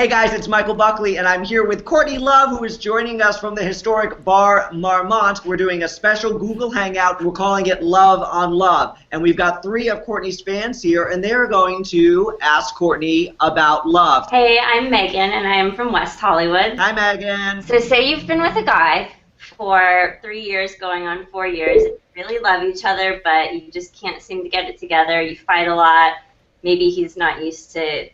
Hey guys, it's Michael Buckley, and I'm here with Courtney Love, who is joining us from the historic Bar Marmont. We're doing a special Google Hangout. We're calling it Love on Love. And we've got 3 of Courtney's fans here, and they're going to ask Courtney about love. Hey, I'm Megan, and I'm from West Hollywood. Hi, Megan. So say you've been with a guy for 3 years, going on 4 years. You really love each other, but you just can't seem to get it together. You fight a lot. Maybe he's not used to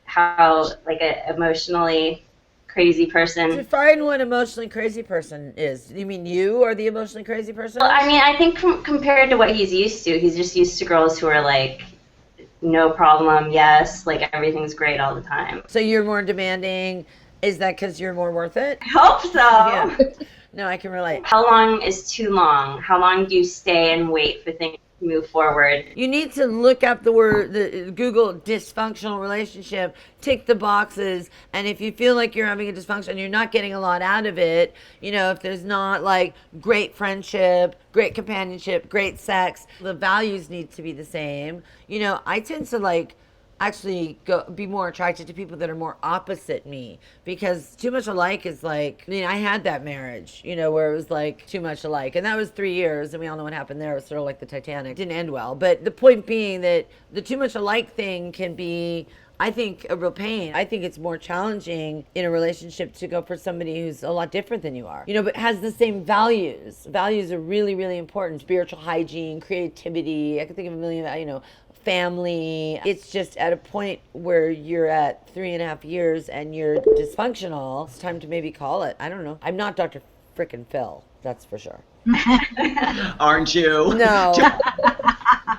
how, like, an emotionally crazy person. Define what emotionally crazy person is. You mean you are the emotionally crazy person? Well, I mean, I think compared to what he's used to, he's just used to girls who are like, no problem, yes, like everything's great all the time. So you're more demanding. Is that because you're more worth it? I hope so. Yeah. No, I can relate. How long is too long? How long do you stay and wait for things to move forward? You need to look up the Google dysfunctional relationship, tick the boxes, and if you feel like you're having a dysfunction, you're not getting a lot out of it, you know, if there's not like great friendship, great companionship, great sex, the values need to be the same. You know, I tend to actually be more attracted to people that are more opposite me, because too much alike is like, I mean, I had that marriage, you know, where it was like too much alike, and that was 3 years, and we all know what happened there. It was sort of like the Titanic. It didn't end well, but the point being that the too much alike thing can be, I think, a real pain. I think it's more challenging in a relationship to go for somebody who's a lot different than you are, you know, but has the same values. Values are really, really important. Spiritual hygiene, creativity. I can think of a million, you know, family. It's just at a point where you're at 3.5 years and you're dysfunctional. It's time to maybe call it. I don't know. I'm not Dr. Frickin' Phil, that's for sure. Aren't you? No.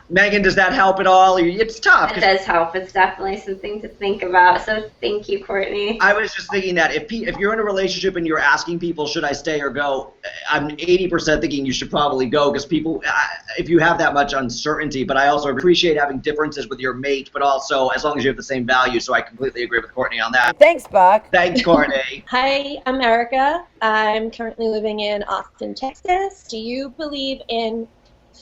Megan, does that help at all? It's tough. It does help. It's definitely something to think about. So thank you, Courtney. I was just thinking that if you're in a relationship and you're asking people, should I stay or go, I'm 80% thinking you should probably go, because people, if you have that much uncertainty, but I also appreciate having differences with your mate, but also as long as you have the same values, so I completely agree with Courtney on that. Thanks, Buck. Thanks, Courtney. Hi, I'm Erica. I'm currently living in Austin, Texas. Do you believe in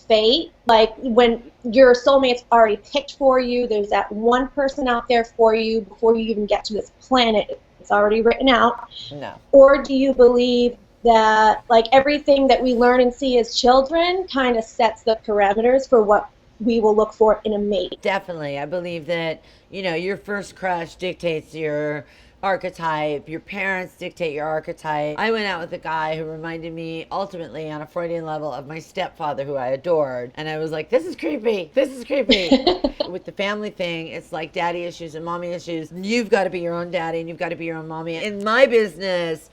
fate? Like when your soulmate's already picked for you, there's that one person out there for you before you even get to this planet, it's already written out? No. Or do you believe that like everything that we learn and see as children kind of sets the parameters for what we will look for in a mate? Definitely. I believe that, you know, your first crush dictates your archetype. Your parents dictate your archetype. I went out with a guy who reminded me ultimately on a Freudian level of my stepfather, who I adored. And I was like, this is creepy. This is creepy. With the family thing, it's like daddy issues and mommy issues. You've got to be your own daddy and you've got to be your own mommy. In my business,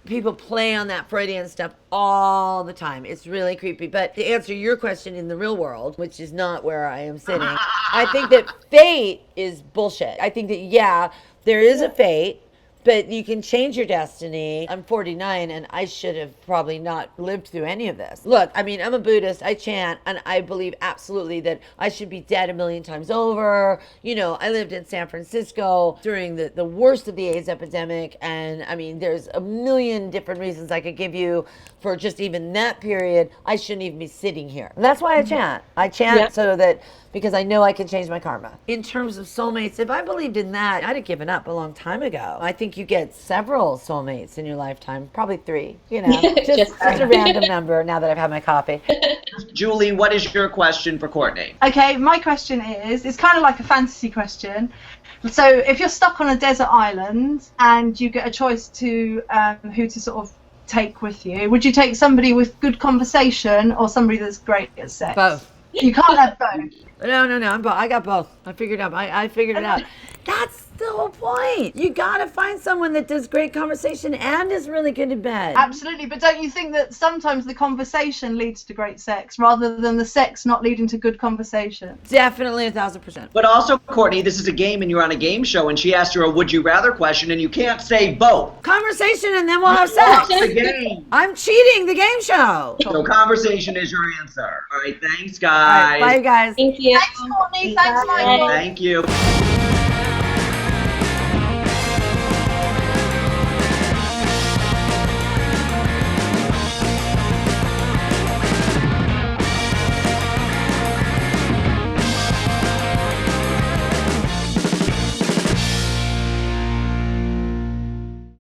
people play on that Freudian stuff all the time. It's really creepy. But to answer your question, in the real world, which is not where I am sitting, I think that fate is bullshit. I think that, yeah, there is a fate, but you can change your destiny. I'm 49 and I should have probably not lived through any of this. Look, I mean, I'm a Buddhist, I chant, and I believe absolutely that I should be dead a million times over. You know, I lived in San Francisco during the worst of the AIDS epidemic, and I mean, there's a million different reasons I could give you for just even that period. I shouldn't even be sitting here. And that's why I chant. I chant so that, because I know I can change my karma. In terms of soulmates, if I believed in that, I'd have given up a long time ago. I think you get several soulmates in your lifetime, probably 3, you know, just a random number now that I've had my coffee. Julie, what is your question for Courtney? Okay, my question is, it's kind of like a fantasy question. So if you're stuck on a desert island and you get a choice to who to sort of take with you, would you take somebody with good conversation or somebody that's great at sex? Both. You can't have both. No, I got both. I figured it out. That's the whole point. You gotta find someone that does great conversation and is really good in bed. Absolutely, but don't you think that sometimes the conversation leads to great sex rather than the sex not leading to good conversation? Definitely 1,000%. But also, Courtney, this is a game and you're on a game show, and she asked you a would you rather question, and you can't say both. Conversation and then we'll have sex. That's the game. I'm cheating the game show. So conversation is your answer. All right, thanks, guys. All right, bye, guys. Thank you. Thanks, Courtney. Thanks, Michael. Thank you.